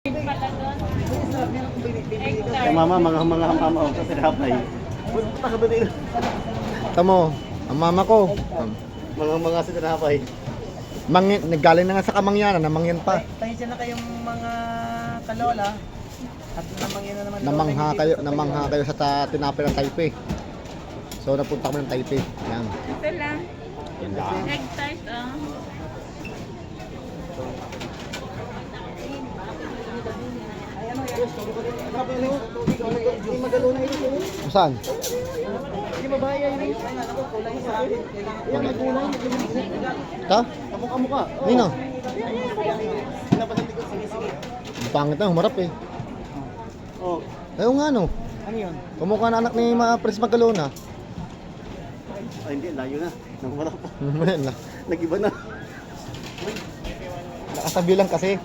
Yung mama, mga mama o sa sinapay. Punta ka ba dito? Tamo, ang mama ko. Mga sinapay. Mangin, nagaling na nga sa Kamangyanan, namangyan pa. Pasensya na kayong mga kalola. At namangyan na naman. Namangha kayo sa tinapay ng Taipei. So napunta kami ng Taipei. Yan. Ito lang. Egg tart, oh. Saan? Hindi babae yan eh. Kulay sa akin. Kailangan may kulay. Ito? Kamukha-mukha. Nino? Pinapasatig ko, sige. Ang pangit na, humarap eh. Oh. Ayaw nga no. Ano yun? Kumukha na anak ni Prince Magalona. Ay hindi, layo na. Nawala po. Wala. Nag-iba na. Nakasabi lang kasi.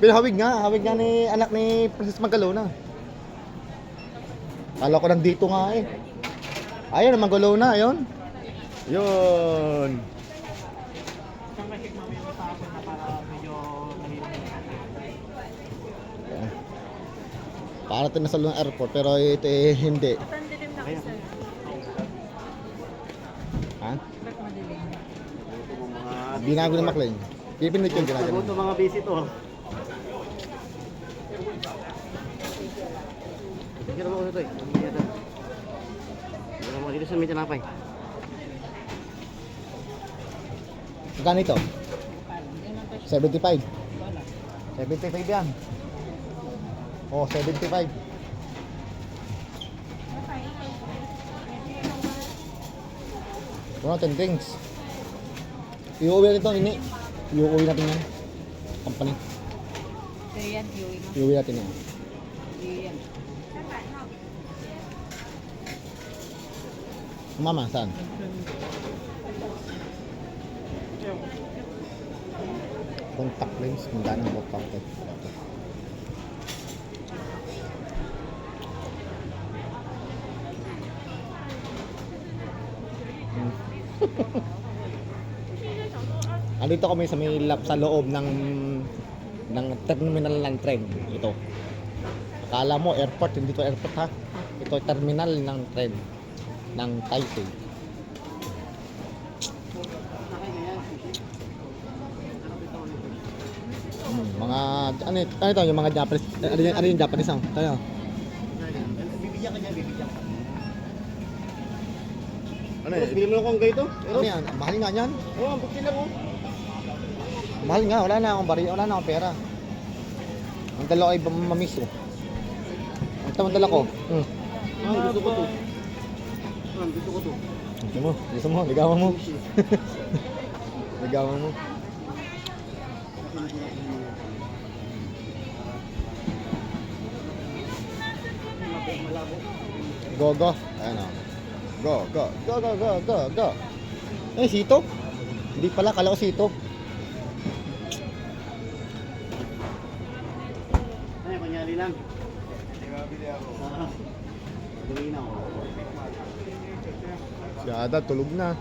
Pero hawig nga ni anak ni Princess Magalona. Kala ko nandito nga eh. Ayun, ang Magalona, ayun. Yun. Para ito nasa Luna Airport, pero ito eh, hindi. Pandilim na kasi. Ha? Ba't madilim? Binago na McLean. Pipinit yung ginagawa. Ito mga visitor. Sige naman ko ito eh. Wala mga dito sa may tinapay. Magkano ito? 75. 75 yan. Oh, 75. Ano, 10 drinks. Iuwi natin ito, ini. Iuwi natin yan. Company. So yan, Yui mo. Iuwi natin yan. Yan. Mama, saan? Contact lens, magkano ang contact lens? Andito kami sa may sa loob ng terminal ng tren. Ito. Akala mo airport, hindi to airport ha. Ito ay terminal ng tren ng Taipei. Mga ano ito yung mga Japanese ano yung Japanese ang tayo. Bibigyan ka niya, bibigyan ka. Ano Bili mo lang kung ganito? Ano yan? Mahal nga yan. Oo, ang bukti lang oh. Mahal nga, wala na akong wala na akong pera. Ang dala ko ay mamiss oh. Ang dala ko. Gusto ko to. Gusto ko to. Gusto mo, ligawan mo. Ligawan mo. Go, go. Ayan o. Go, go, go, go, go, go, go. Eh, sito? Hindi pala, kala ko sito. Ay, kunyari lang. Gawin ako. Si Ada, tulog na.